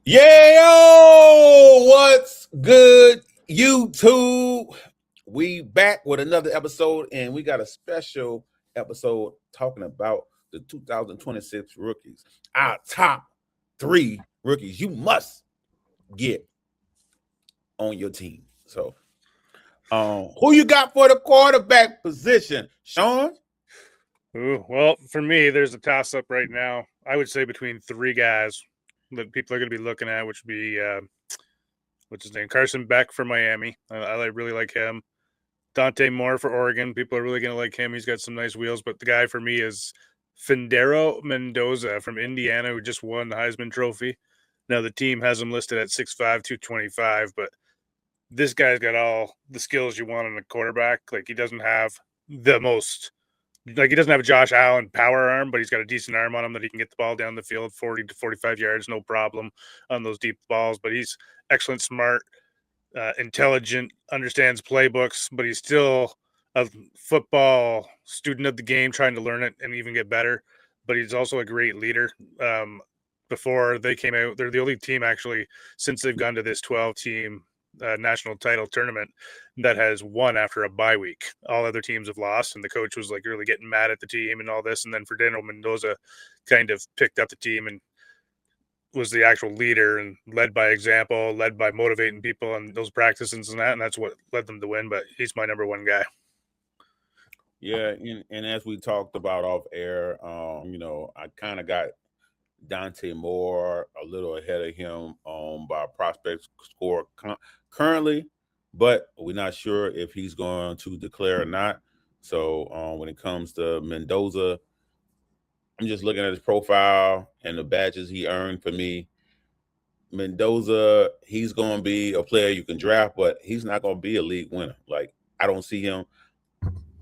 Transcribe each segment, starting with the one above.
Yo, what's good, YouTube? We back with another episode, and we got a special episode talking about the 2026 rookies. Our top 3 rookies you must get on your team. So, who you got for the quarterback position, Shawn? Ooh, well, for me, there's a toss-up right now. I would say between 3 guys that people are going to be looking at, which would be, what's his name, Carson Beck for Miami. Really like him. Dante Moore for Oregon. People are really going to like him. He's got some nice wheels. But the guy for me is Findero Mendoza from Indiana, who just won the Heisman Trophy. Now, the team has him listed at 6'5", 225, but this guy's got all the skills you want in a quarterback. Like, he doesn't have the most he doesn't have a Josh Allen power arm, but he's got a decent arm on him that he can get the ball down the field 40 to 45 yards, no problem on those deep balls. But he's excellent, smart, intelligent, understands playbooks, but he's still a football student of the game, trying to learn it and even get better. But he's also a great leader. Before they came out, they're the only team actually since they've gone to this 12-team national title tournament that has won after a bye week. All other teams have lost, and the coach was like really getting mad at the team and all this. And then Ferdinand Mendoza kind of picked up the team and was the actual leader and led by example, led by motivating people on those practices and that's what led them to win. But he's my number one guy. Yeah, and as we talked about off air, I kind of got Dante Moore a little ahead of him by prospect score currently, but we're not sure if he's going to declare or not. So when it comes to Mendoza, I'm just looking at his profile and the badges he earned for me. Mendoza, he's going to be a player you can draft, but he's not going to be a league winner. Like I don't see him.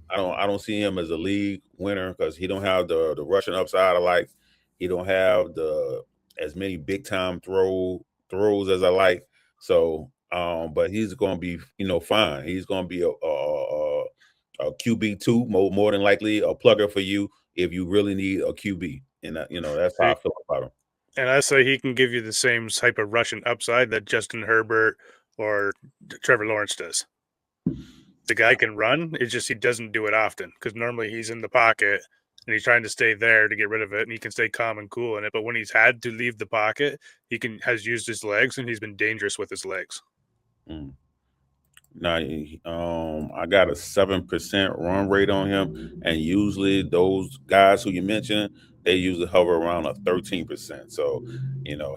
I don't see him as a league winner because he don't have the rushing upside I like. He don't have the as many big time throws as I like. So, but he's going to be fine. He's going to be a QB2 more than likely a plugger for you if you really need a QB. And that's how I feel about him. And I say he can give you the same type of rushing upside that Justin Herbert or Trevor Lawrence does. The guy can run. It's just he doesn't do it often because normally he's in the pocket and he's trying to stay there to get rid of it, and he can stay calm and cool in it. But when he's had to leave the pocket, has used his legs, and he's been dangerous with his legs. Mm. Now, I got a 7% run rate on him, and usually those guys who you mentioned, they usually hover around a 13%. So,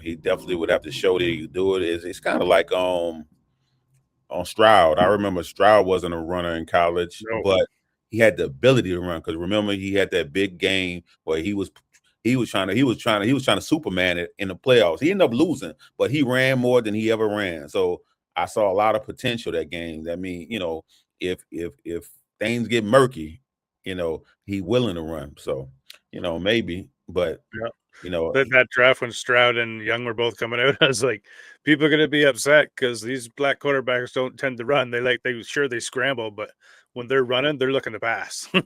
he definitely would have to show that he could do it. It's kind of like on Stroud. I remember Stroud wasn't a runner in college, No. but he had the ability to run because remember he had that big game where he was trying to Superman it in the playoffs. He ended up losing, but he ran more than he ever ran. So I saw a lot of potential that game. That means, if things get murky, he willing to run. So, maybe, but Yeah. you know, That draft when Stroud and Young were both coming out, I was like, people are going to be upset because these black quarterbacks don't tend to run. They scramble, but when they're running, they're looking to pass. And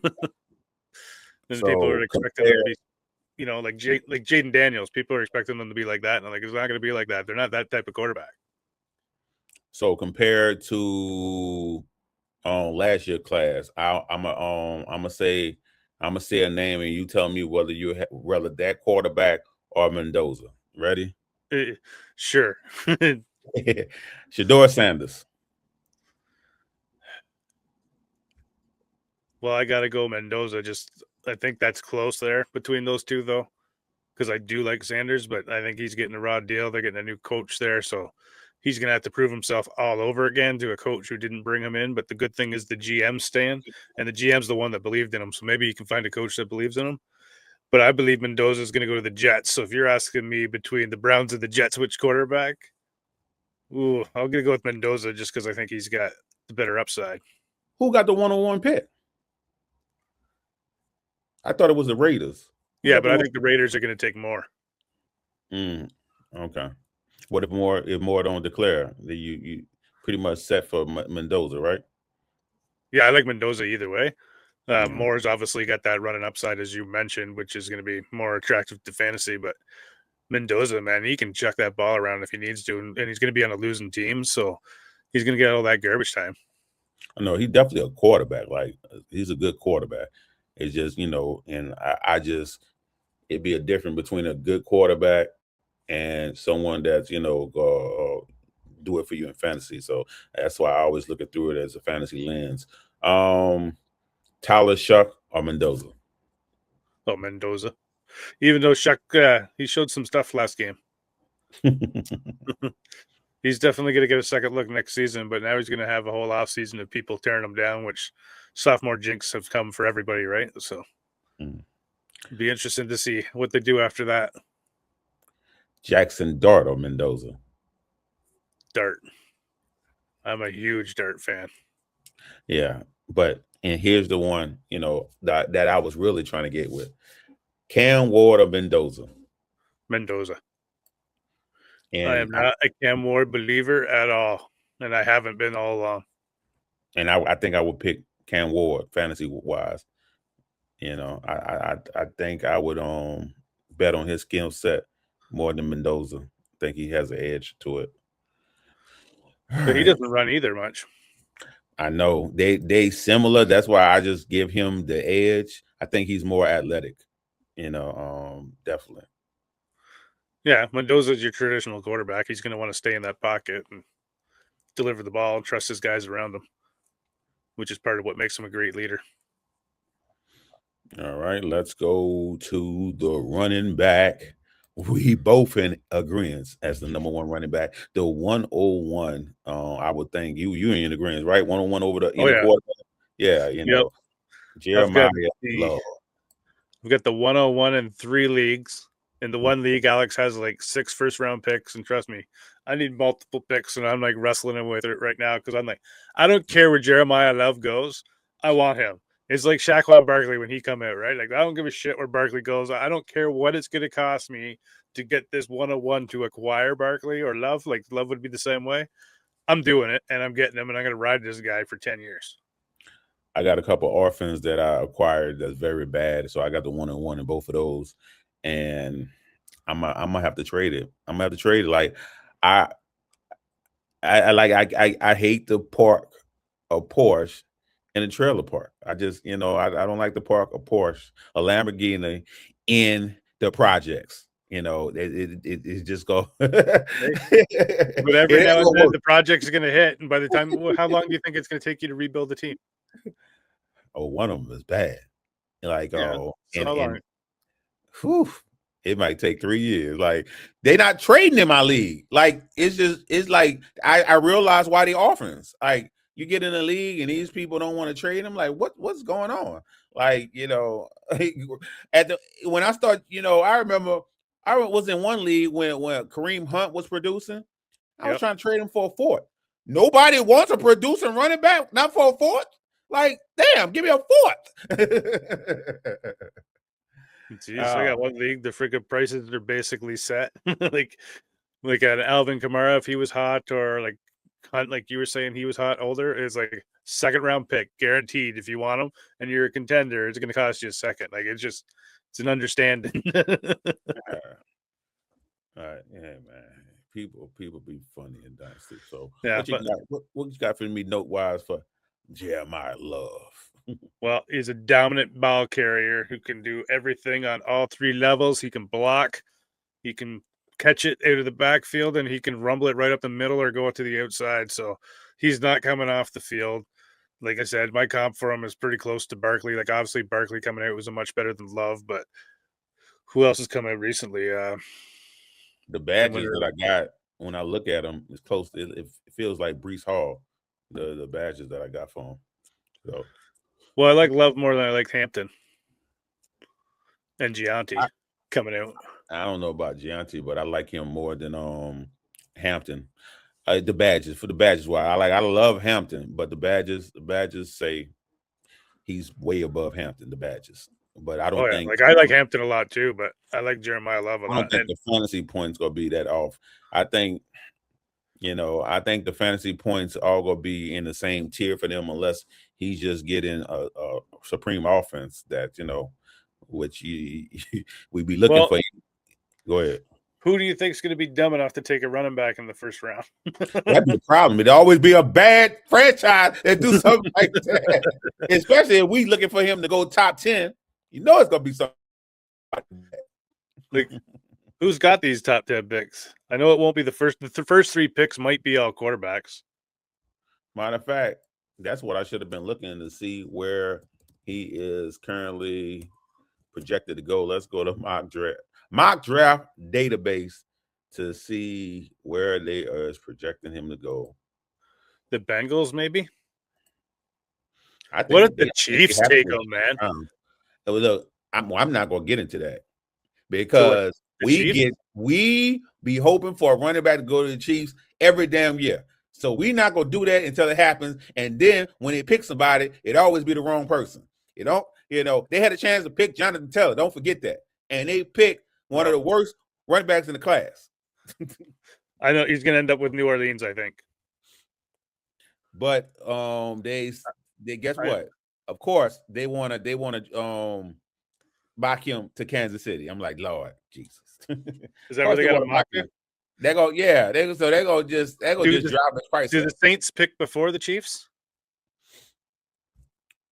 people are expecting them to be, like Jaden Daniels. People are expecting them to be like that, and I'm like, it's not going to be like that. They're not that type of quarterback. So compared to last year class, I'm gonna say a name, and you tell me whether rather that quarterback or Mendoza. Ready? Sure. Shador Sanders. Well, I got to go Mendoza. I think that's close there between those two, though, because I do like Sanders, but I think he's getting a raw deal. They're getting a new coach there, so he's going to have to prove himself all over again to a coach who didn't bring him in. But the good thing is the GM's staying, and the GM's the one that believed in him. So maybe you can find a coach that believes in him. But I believe Mendoza is going to go to the Jets. So if you're asking me between the Browns and the Jets, which quarterback? Ooh, I'm going to go with Mendoza just because I think he's got the better upside. Who got the 101 pick? I thought it was the Raiders. Yeah, but I think the Raiders are going to take more. Okay. What if more don't declare? You pretty much set for Mendoza, right? Yeah, I like Mendoza either way. Moore's obviously got that running upside, as you mentioned, which is going to be more attractive to fantasy. But Mendoza, man, he can chuck that ball around if he needs to, and he's going to be on a losing team, so he's going to get all that garbage time. No, he's definitely a quarterback. Like, he's a good quarterback. It's just, and I just, it'd be a difference between a good quarterback and someone that's, do it for you in fantasy. So that's why I always look at through it as a fantasy lens. Tyler Shuck or Mendoza? Oh, Mendoza. Even though Shuck, he showed some stuff last game. He's definitely going to get a second look next season, but now he's going to have a whole off season of people tearing him down, which sophomore jinx have come for everybody, right? So it'd be interesting to see what they do after that. Jackson Dart or Mendoza? Dart. I'm a huge Dart fan. Yeah, and here's the one, that I was really trying to get with. Cam Ward or Mendoza? Mendoza. And I am not a Cam Ward believer at all, and I haven't been all along. And I think I would pick Cam Ward fantasy wise. I think I would bet on his skill set more than Mendoza. I think he has an edge to it. But he doesn't run either much. I know they similar. That's why I just give him the edge. I think he's more athletic. Definitely. Yeah, Mendoza's your traditional quarterback. He's going to want to stay in that pocket and deliver the ball and trust his guys around him, which is part of what makes him a great leader. All right, let's go to the running back. We both in agreement as the number one running back. The 101, I would think you in agreement, right? 101 over the quarterback. Yeah, Jeremiah Love. We've got the 101 in 3 leagues. In the one league, Alex has like 6 first-round picks, and trust me, I need multiple picks, and I'm like wrestling with it right now because I'm like, I don't care where Jeremiah Love goes, I want him. It's like Shaquille Barkley when he come out, right? Like, I don't give a shit where Barkley goes. I don't care what it's going to cost me to get this 101 to acquire Barkley or Love. Like, Love would be the same way. I'm doing it, and I'm getting him, and I'm going to ride this guy for 10 years. I got a couple orphans that I acquired that's very bad, so I got the 101 in both of those, and I'm gonna have to trade it. I'm gonna have to trade it. Like I hate to park a Porsche in a trailer park. I just I don't like to park a Porsche, a Lamborghini in the projects. It just go. But every now and then the project's going to hit, and by the time, how long do you think it's going to take you to rebuild the team? Oh, one of them is bad. Like, yeah, and whew, it might take 3 years. Like, they not trading in my league. Like, it's like I realize why they orphans. Like, you get in the league and these people don't want to trade them. Like, what's going on? Like, when I start, I remember I was in one league when Kareem Hunt was producing. I was trying to trade him for a fourth. Nobody wants a producing running back, not for a fourth. Like, damn, give me a fourth. Jeez, I got one league. The freaking prices are basically set. like an Alvin Kamara, if he was hot, or like Hunt, like you were saying, he was hot older. It's like 2nd round pick guaranteed if you want him, and you're a contender. It's going to cost you a second. Like it's an understanding. All right, yeah, man. People be funny in Dynasty. So yeah, what you got for me note wise for Jeremiah Love? Well, he's a dominant ball carrier who can do everything on all 3 levels. He can block, he can catch it out of the backfield, and he can rumble it right up the middle or go to the outside. So he's not coming off the field. Like I said, my comp for him is pretty close to Barkley. Like, obviously, Barkley coming out was a much better than Love, but who else has come out recently? The badges that I got, when I look at them, it's close. It feels like Breece Hall, the badges that I got for him. So, well, I like Love more than I like Hampton and Gianti coming out. I don't know about Gianti, but I like him more than Hampton. The badges, for the badges, why I love Hampton, but the badges say he's way above Hampton. The badges, but I don't think I like Hampton a lot too, but I like Jeremiah Love a lot. I don't think the fantasy points gonna be that off. I think the fantasy points all gonna be in the same tier for them, unless he's just getting a supreme offense that which we be looking for. Go ahead. Who do you think is going to be dumb enough to take a running back in the first round? That'd be the problem. It'd always be a bad franchise that do something like that. Especially if we looking for him to go top 10. You know it's gonna be something like who's got these top 10 picks? I know it won't be the first. The first 3 picks might be all quarterbacks. Matter of fact, that's what I should have been looking to see where he is currently projected to go. Let's go to mock draft database to see where they are projecting him to go. The Bengals, maybe. I think what if the Chiefs take him, man? Look, I'm not going to get into that because so we be hoping for a running back to go to the Chiefs every damn year. So we're not going to do that until it happens. And then when they pick somebody, it always be the wrong person. They had a chance to pick Jonathan Taylor. Don't forget that. And they picked one of the worst running backs in the class. I know he's going to end up with New Orleans, I think. But they guess what? Of course, they want to back him to Kansas City. I'm like, Lord Jesus. Is that where they got to mock him? They go just drop his price. Do the Saints pick before the Chiefs?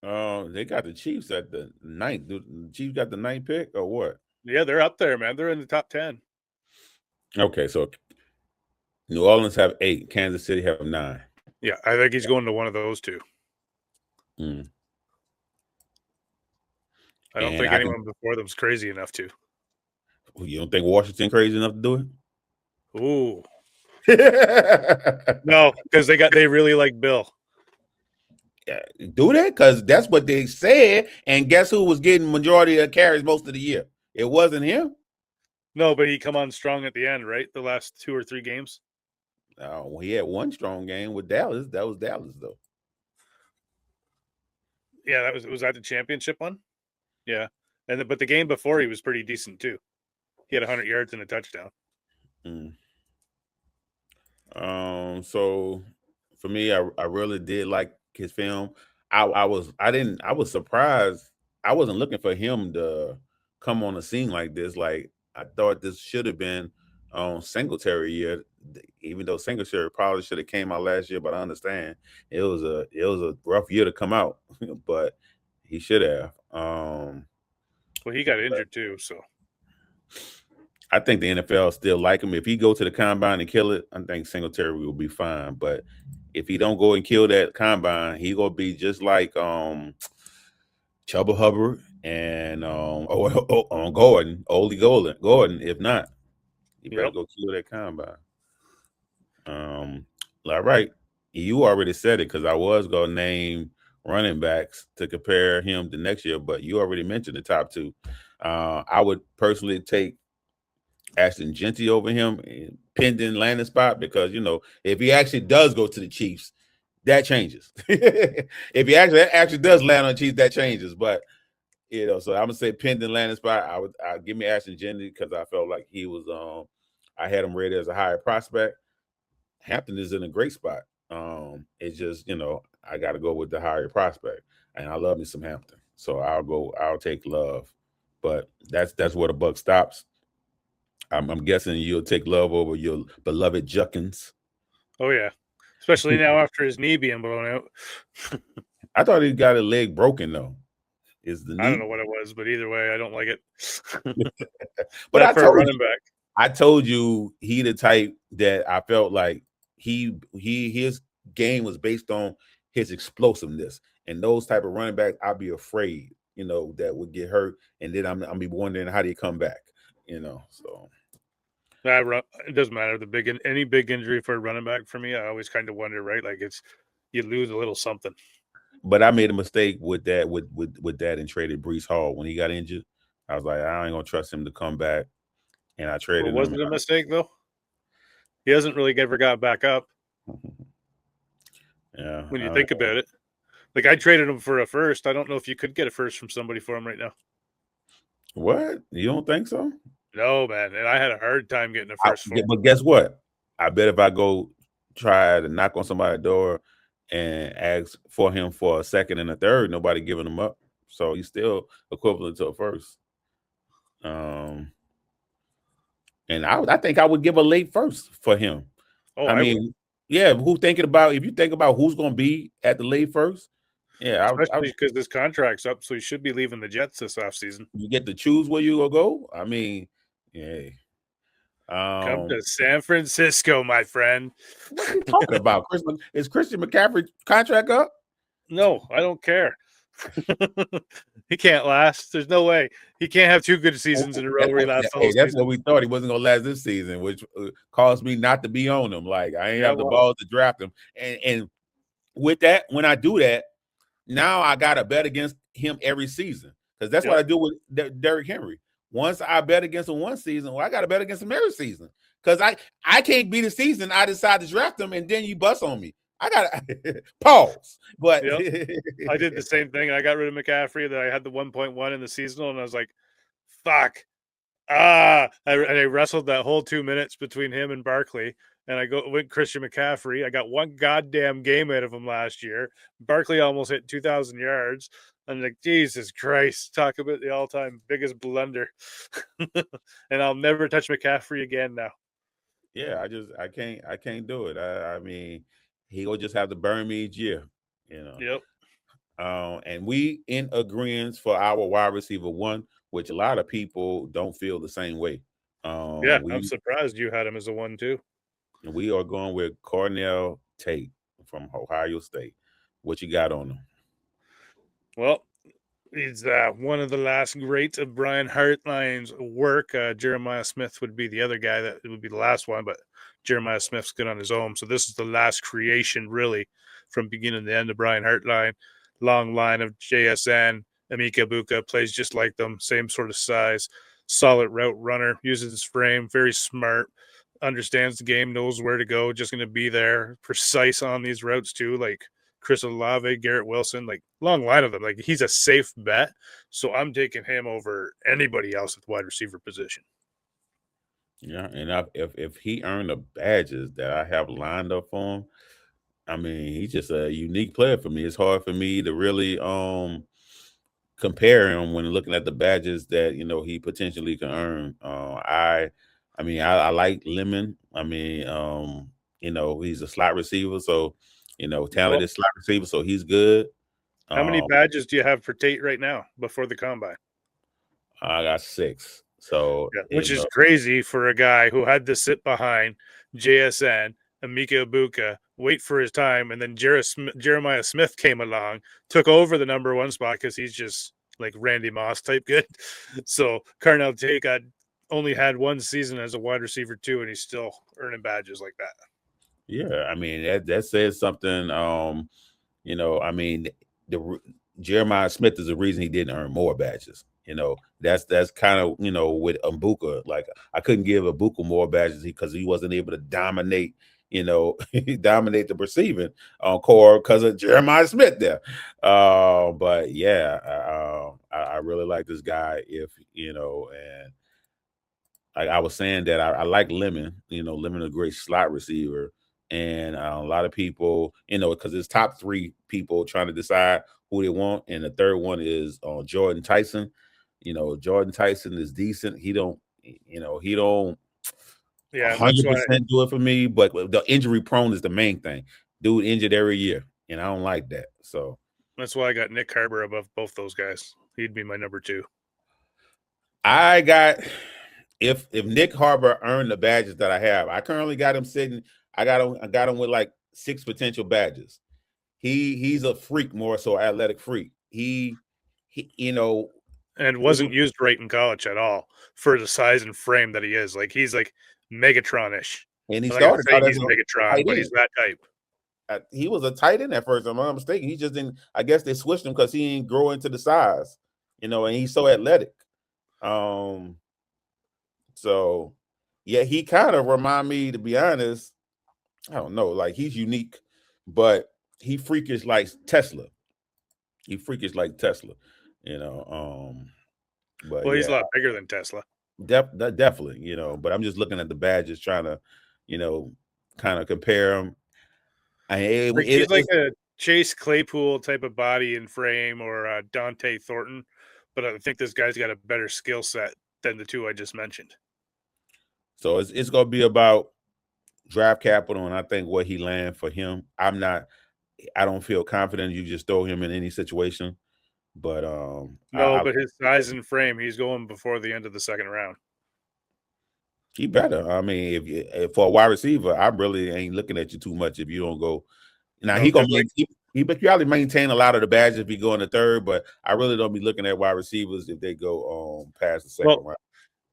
They got the Chiefs at the 9th. The Chiefs got the 9th pick or what? Yeah, they're up there, man. They're in the top 10. Okay, so New Orleans have 8, Kansas City have 9. Yeah, I think he's going to one of those two. I don't think anyone before them's crazy enough to. You don't think Washington crazy enough to do it? Ooh. No, because they really like Bill. Yeah, do that because that's what they said. And guess who was getting majority of carries most of the year? It wasn't him. No, but he come on strong at the end, right? The last 2 or 3 games. Oh, he had one strong game with Dallas. That was Dallas, though. Yeah, was that the championship one? Yeah, but the game before he was pretty decent too. He had 100 yards and a touchdown. So for me, I really did like his film. I was surprised. I wasn't looking for him to come on the scene like this. Like I thought this should have been on Singletary year, even though Singletary probably should have came out last year. But I understand it was a rough year to come out, but he should have. Well, he got injured too, so I think the NFL still like him. If he go to the combine and kill it, I think Singletary will be fine. But if he don't go and kill that combine, he gonna be just like Chuba Hubbard and Gordon. If not, he better go kill that combine. All right, you already said it because I was gonna name running backs to compare him to next year, but you already mentioned the top 2. I would personally take Ashton Genty over him, pending landing spot, because if he actually does go to the Chiefs, that changes. If he actually does land on the Chiefs, that changes. But so I'm gonna say pending landing spot. I give me Ashton Genty because I felt like he was. I had him rated as a higher prospect. Hampton is in a great spot. It's just I got to go with the higher prospect, and I love me some Hampton, so I'll take Love, but that's where the buck stops. I'm guessing you'll take Love over your beloved Juckins. Oh yeah, especially now after his knee being blown out. I thought he got a leg broken though. Is the knee? I don't know what it was, but either way, I don't like it. But I told you he the type that I felt like his game was based on his explosiveness, and those type of running backs, I'd be afraid, that would get hurt, and then I'm be wondering how do you come back, so. It doesn't matter. Any big injury for a running back for me, I always kind of wonder, right? Like you lose a little something. But I made a mistake with that with that and traded Breece Hall when he got injured. I was like, I ain't gonna trust him to come back, and I traded him. Was it a mistake though? He hasn't really ever got back up. Yeah. When you think about it, like I traded him for a first. I don't know if you could get a first from somebody for him right now. What? You don't think so? No, man. And I had a hard time getting a first for him. But guess what? I bet if I go try to knock on somebody's door and ask for him for a second and a third, nobody giving him up. So he's still equivalent to a first. and I think I would give a late first for him. Oh, I I would. mean, yeah, who thinking about if you think about who's going to be at the late first, yeah, Especially because this contract's up, so he should be leaving the Jets this offseason. you get to choose where you will go. I mean, yeah. Come Um, to San Francisco, my friend. what are you talking about? Is Christian McCaffrey contract up? No, I don't care. He can't last. There's no way. He can't have 2 good seasons in a row where he lasts the whole Hey, that's season. what we thought. He wasn't gonna last this season, which caused me not to be on him. Like I ain't Yeah, have the well, balls to draft him. And with that, when I do that, now I got to bet against him every season because that's what yep, I do with Derrick Henry. Once I bet against him one season, well, I got to bet against him every season because I can't beat a season. I decide to draft him and then you bust on me. I got to pause. But yep. I did the same thing. I got rid of McCaffrey. Then I had the 1.1 in the seasonal, and I was like, "Fuck, I wrestled that whole 2 minutes between him and Barkley, and I went Christian McCaffrey. I got one goddamn game out of him last year. Barkley almost hit 2,000 yards. I'm like, Jesus Christ, talk about the all-time biggest blunder. And I'll never touch McCaffrey again now. yeah, I can't do it. I mean, he will just have to burn me each year, you know. Yep. And we in agreement for our wide receiver one, which a lot of people don't feel the same way. Yeah, I'm We surprised you had him as a 1-2. we are going with Cornell Tate from Ohio State. What you got on him? Well, he's one of the last greats of Brian Hartline's work. Jeremiah Smith would be the other guy that would be the last one, but Jeremiah Smith's good on his own. So this is the last creation, really, from beginning to end of Brian Hartline. Long line of JSN. Emeka Buka plays just like them, same sort of size, solid route runner, uses his frame, very smart, understands the game, knows where to go, just going to be there, precise on these routes too. Like Chris Olave, Garrett Wilson, like long line of them. Like he's a safe bet. So I'm taking him over anybody else at the wide receiver position. Yeah, and if he earned the badges that I have lined up for him, I mean, he's just a unique player for me. It's hard for me to really compare him when looking at the badges that he potentially can earn. I mean, I like Lemon. I mean, he's a slot receiver, so Well, talented slot receiver, so he's good. how many Um, badges do you have for Tate right now before the combine? I got 6, so Yeah, which is crazy for a guy who had to sit behind JSN, Emeka Ibuka, wait for his time, and then Jeremiah Smith came along, took over the number 1 spot because he's just like Randy Moss type good. So Carnell Tate only had 1 season as a wide receiver too, and he's still earning badges like that. yeah. I mean, that says something. I mean, the Jeremiah Smith is the reason he didn't earn more badges. That's kind of with Mbuka. Like I couldn't give Mbuka more badges because he wasn't able to dominate. Dominate the receiving core because of Jeremiah Smith there. But yeah, I really like this guy. If and I was saying that I like Lemon. Lemon is a great slot receiver, and a lot of people, because it's top 3 people trying to decide who they want, and the third one is Jordan Tyson. Jordan Tyson is decent. He don't Yeah, and that's why 100% do it for me, but the injury prone is the main thing. Dude injured every year, and I don't like that. So I got Nick Harbor above both those guys. He'd be my number 2. I got if Nick Harbor earned the badges that I have, I currently got him sitting. I got him with like 6 potential badges. He's a freak, more so athletic freak. He And wasn't used right in college at all for the size and frame that he is. Like he's like Megatron-ish. and he I'm not gonna started say out as he's a Megatron, tight but he's end. that type. He was a tight end at first. If I'm not mistaken. He just didn't. I guess they switched him because he didn't grow into the size, and he's so athletic. Um, so yeah, he kind of remind me, to be honest. I don't know, like he's unique, but he freakish like Tesla. He freakish like Tesla, you know. But Well, he's yeah, a lot bigger than Tesla. definitely, But I'm just looking at the badges, trying to, you know, kind of compare them. Like he's like a Chase Claypool type of body and frame, or Dante Thornton, but I think this guy's got a better skill set than the 2 I just mentioned. So it's gonna be about draft capital, and I think what he land for him. I don't feel confident you just throw him in any situation. But No, but his size and frame, he's going before the end of the second round. he better. I mean, if for a wide receiver, I really ain't looking at you too much if you don't go. Now No, he probably maintain a lot of the badges if he go in the third, but I really don't be looking at wide receivers if they go past the second round.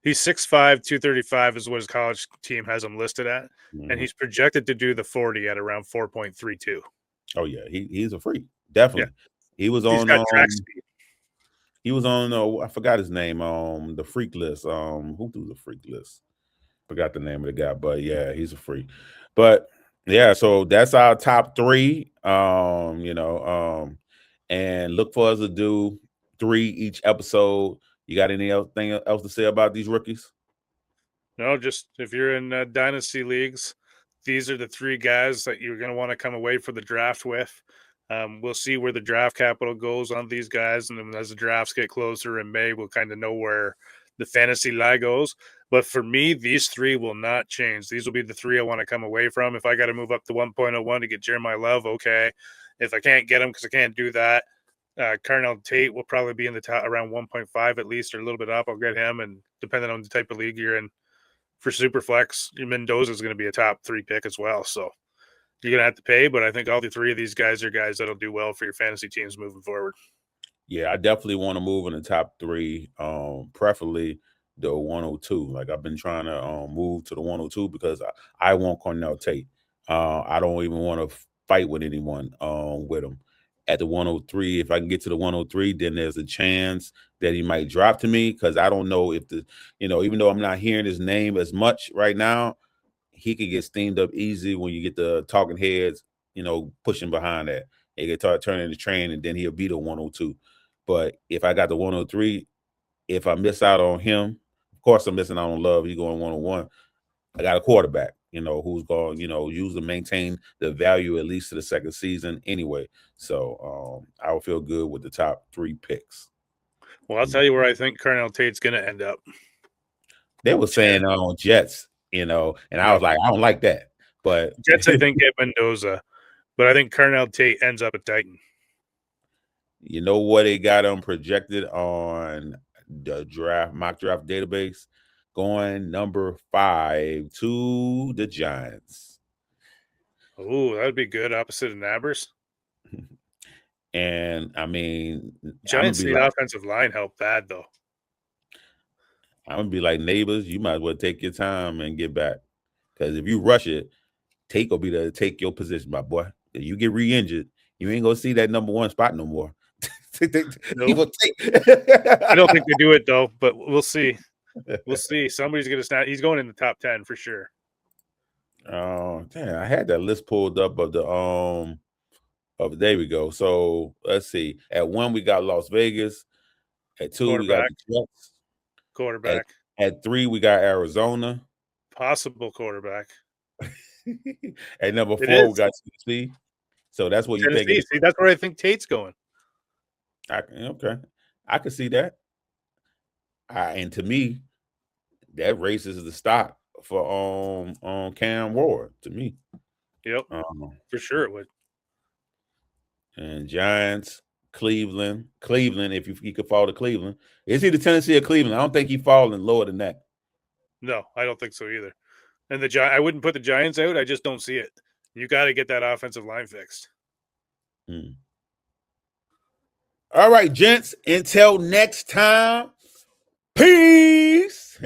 He's 6'5", 235 is what his college team has him listed at, and he's projected to do the 40 at around 4.32. Oh yeah, he's a freak, definitely. Yeah. He was on track speed. He was on I forgot his name, the freak list. Who do the freak list? Forgot the name of the guy, but yeah, he's a freak. But yeah, so that's our top three. And look for us to do 3 each episode. You got anything else to say about these rookies? No, just if you're in Dynasty leagues, these are the 3 guys that you're going to want to come away for the draft with. We'll see where the draft capital goes on these guys, and then as the drafts get closer in May, we'll kind of know where the fantasy lie goes. But for me, these 3 will not change. These will be the 3 I want to come away from. If I got to move up to 1.01 to get Jeremiah Love, okay. If I can't get him because I can't do that, Carnell Tate will probably be in the top around 1.5 at least, or a little bit up. I'll get him, and depending on the type of league you're in, for Superflex, Mendoza is going to be a top 3 pick as well. So you're going to have to pay, but I think all 3 of these guys are guys that'll do well for your fantasy teams moving forward. Yeah, I definitely want to move in the top 3, preferably the 102. Like I've been trying to move to the 102 because I want Carnell Tate. I don't even want to fight with anyone with him. At the 103, if I can get to the 103, then there's a chance that he might drop to me because I don't know if even though I'm not hearing his name as much right now, he could get steamed up easy when you get the talking heads, pushing behind that. He could start turning the train, and then he'll be the 102. But if I got the 103, if I miss out on him, of course I'm missing out on Love. He's going 101. I got a quarterback, who's going, use to maintain the value at least to the second season anyway. So I will feel good with the top 3 picks. Well, I'll tell you where I think Carnell Tate's going to end up. They were saying on Jets, and I was like, I don't like that. But Jets, I think, get Mendoza, but I think Carnell Tate ends up at Titan. You know what they got them projected on the mock draft database? Going number 5 to the Giants. Oh, that would be good. Opposite of Nabers. And I mean, Giants need offensive line help bad though. I'm gonna be like, neighbors, you might as well take your time and get back. Because if you rush it, Tate will be there to take your position, my boy. If you get re-injured, you ain't gonna see that number 1 spot no more. Nope. I don't think they do it though, but we'll see. We'll see. Somebody's gonna snap. He's going in the top 10 for sure. Oh, damn! I had that list pulled up of the there we go. So let's see. At 1, we got Las Vegas. At 2, we got the Jets. Quarterback. At 3, we got Arizona. Possible quarterback. At number 4, we got Tennessee. So that's what you think. See, that's where I think Tate's going. Okay, I can see that. And to me, that raises the stock for Cam Ward. To me, yep, for sure it would. And Giants, Cleveland. If he could fall to Cleveland, is he the Tennessee or Cleveland? I don't think he falling lower than that. No, I don't think so either. And I wouldn't put the Giants out. I just don't see it. You got to get that offensive line fixed. All right, gents. Until next time, peace.